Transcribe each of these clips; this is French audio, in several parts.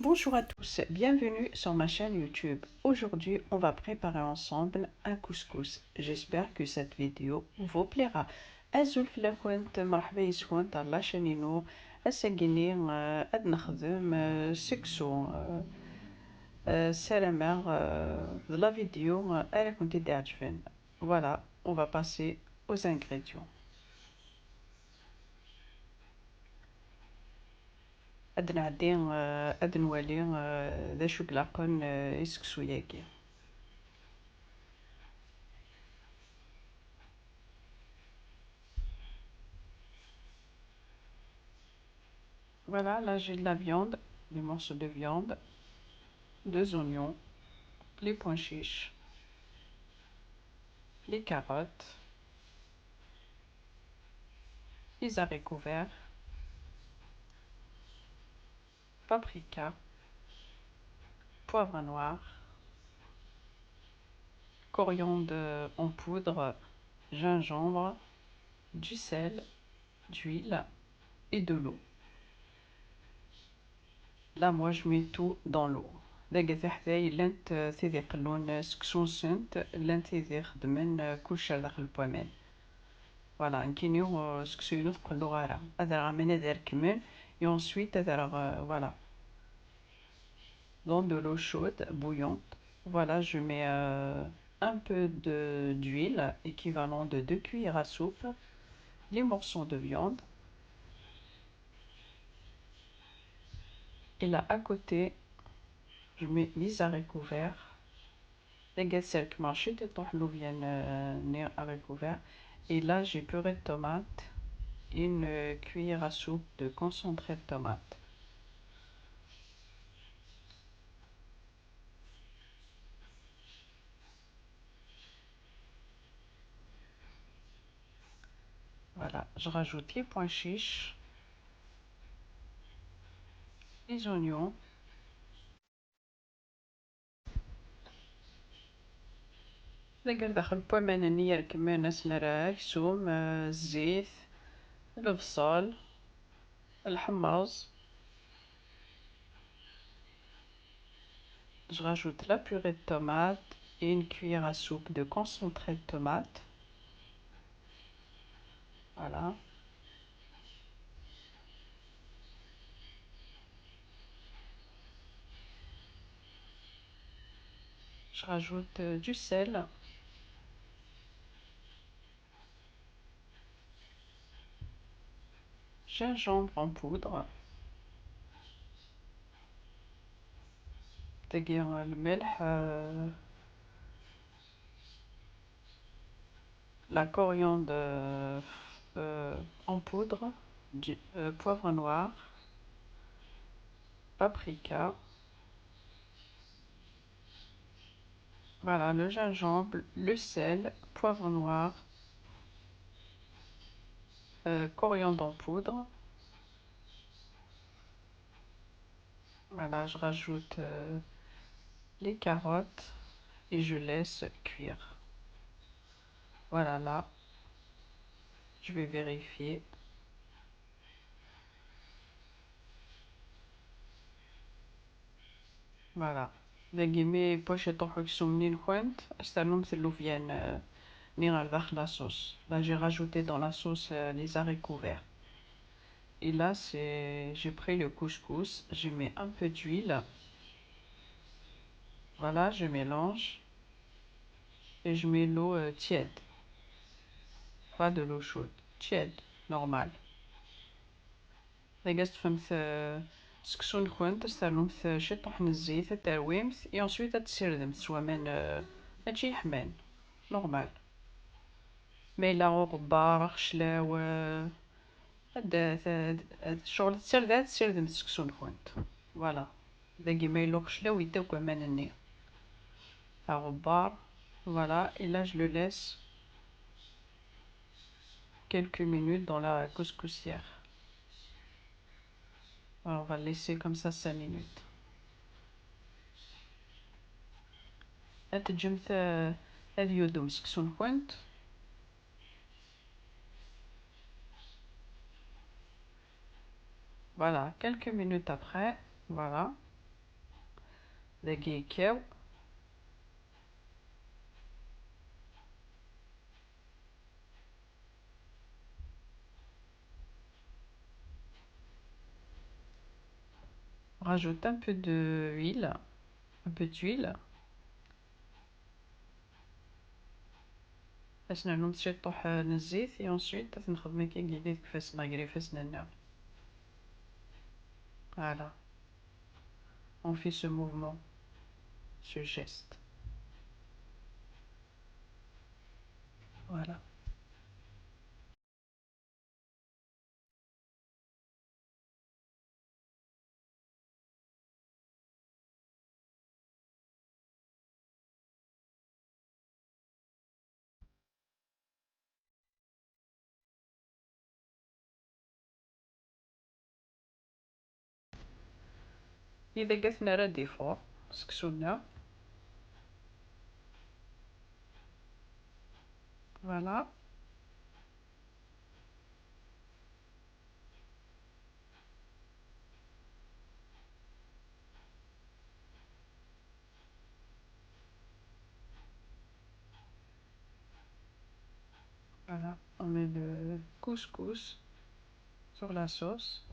Bonjour à tous, bienvenue sur ma chaîne YouTube. Aujourd'hui, on va préparer ensemble un couscous. J'espère que cette vidéo vous plaira. أزول في الأخوات مرحبا يسكن طالع شانينو أساقيني أد نخدم سكسو سلامة de la vidéo أنا كنت تعجبن. Voilà, on va passer aux ingrédients. أد نعدي أد نولي ذا شو قلاقن يسكسو ياكي. Voilà, là j'ai de la viande, des morceaux de viande, deux oignons, les pois chiches, les carottes, les haricots verts, paprika, poivre noir, coriandre en poudre, gingembre, du sel, d'huile et de l'eau. Là moi je mets tout dans l'eau. داك حداي لانت تيدي قلون سكسون سنت لانت تيدي خدمن كلشي داخل البواميل. Voilà, نكينيو سكسو تقلو غارة هذا راه من هذا كمل et ensuite voilà dans de l'eau chaude bouillante. Voilà, je mets un peu d'huile équivalent de 2 cuillères à soupe, les morceaux de viande et là à côté je mets les haricots verts. Les سلك ماشي تطيح له bien les haricots verts et là j'ai purée de tomate, une cuillère à soupe de concentré de tomate. Voilà, je rajoute les pois chiches, les oignons, نقدر داخل بومان النية كمان سنراك ثوم الزيت البصل الحمص. Je rajoute la purée de tomate et une cuillère à soupe de concentré de tomate. Voilà. Je rajoute du sel, gingembre en poudre, الملح, la coriandre en poudre, du poivre noir, paprika. Voilà, le gingembre, le sel, poivre noir, coriandre en poudre. Voilà, je rajoute les carottes et je laisse cuire. Voilà, là, je vais vérifier. Voilà. داقي باش يطيحو يكسو منين كنت استنو مثلو فيان نيغال داخل la sauce. Là j'ai rajouté dans la sauce les haricots verts. Et là j'ai pris le couscous, je mets un peu d'huile. Voilà, je mélange et je mets l'eau tiède. Pas de l'eau chaude, tiède, normale. لقيت فهمت سكسو نكونت استرنمت شي طحن الزيت الترويمت et ensuite تسردمت سوا من ماشي حمان نورمال ميلا غبار خشلاو شغل تسردات تسردمت سكسو نكونت فوالا داكي ميلو خشلاو يداو كمان غبار. Voilà, et là je le laisse quelques minutes dans la couscoussière. Alors on va le laisser comme ça 5 minutes. تجمت هذه يدوم سكسو نكونت. Voilà, quelques minutes après, voilà, داك يكاو. Rajoute un peu d'huile, un peu d'huile باش نعملو تشيطوح الزيت et ensuite نخدمو كي قليت كيفاش نغري فاش نعمل. Voilà, on fait ce mouvement, ce geste. Voilà. إذا قفنا راه ديفور سكسونا. Voilà. Voilà, on met le couscous sur la sauce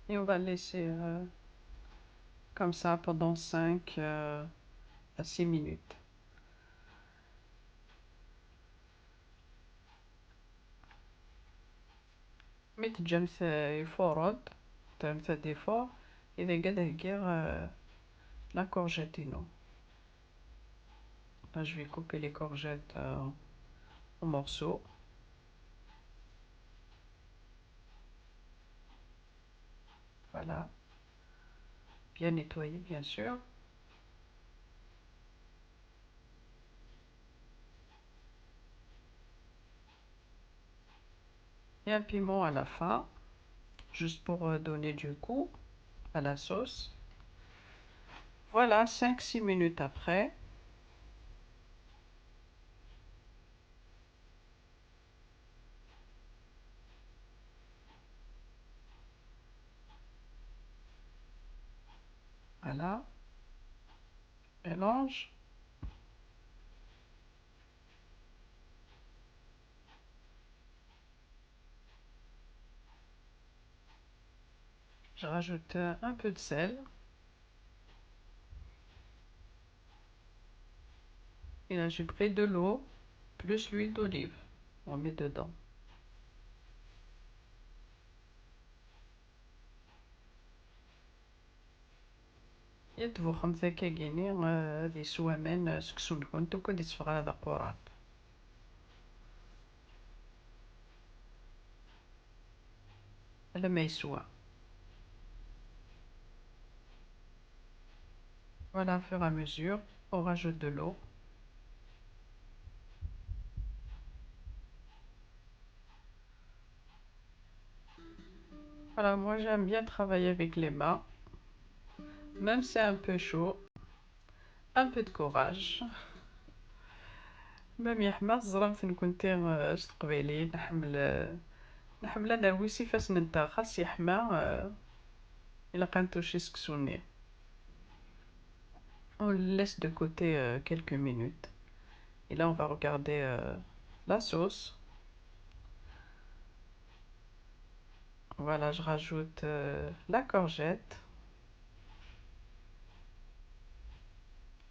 et on va laisser comme ça pendant 5 à 6 minutes. متجمس يفورد تمت ديفور إذا قد هكير la courgette non. Là je vais couper les courgettes en morceaux. Voilà, bien nettoyé bien sûr. Et un piment à la fin, juste pour donner du goût à la sauce. Voilà, 5-6 minutes après. Voilà, mélange. Je rajoute un peu de sel. Et là, j'ai pris de l'eau plus l'huile d'olive. On met dedans. يطبخ 5 كيجيني هذه سوامن سكسون كنتو كنت تفغر هذا قراب. هذا ما يسوى. Voilà, au fur et à mesure, on rajoute de l'eau. Voilà, moi j'aime bien travailler avec les mains. Même si c'est un peu chaud, un peu de courage. Même يحمى زرمت كنت شت قبيلي نحمل انا رويسي فاش نتا خاص يحمى إلا كانتو شي سكسوني. On le laisse de côté quelques minutes. Et là, on va regarder la sauce. Voilà, je rajoute la courgette,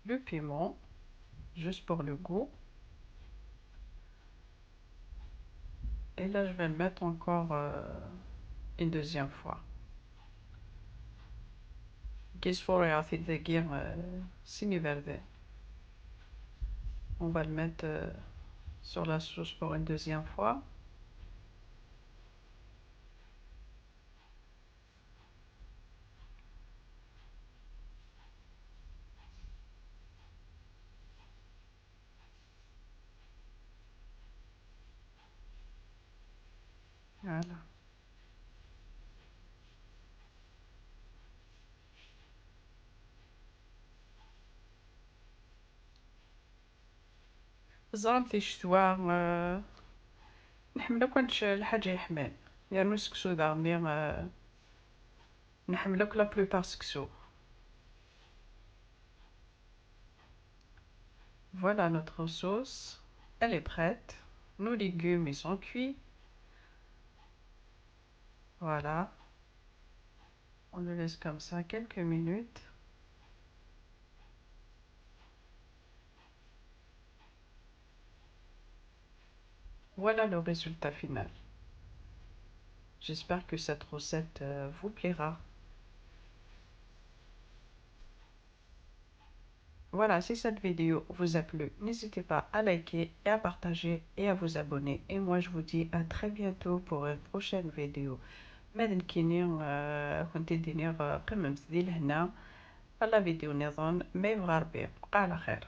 le piment, juste pour le goût. Et là, je vais le mettre encore une deuxième fois. On va le mettre sur la sauce pour une deuxième fois. Voilà. زرمت الشتوى نحملو كانش الحاجة يحمل يعني سكسو داغني نحملو لا بلوبار سكسو. Voilà notre sauce, elle est prête. Nos légumes ils sont cuits. Voilà, on le laisse comme ça quelques minutes. Voilà le résultat final. J'espère que cette recette vous plaira. Voilà, si cette vidéo vous a plu, n'hésitez pas à liker et à partager et à vous abonner. Et moi, je vous dis à très bientôt pour une prochaine vidéo. ماذا كاينين كنت ندير قمم سديل هنا على فيديو نظام ما يبغى ربي بقى على خير.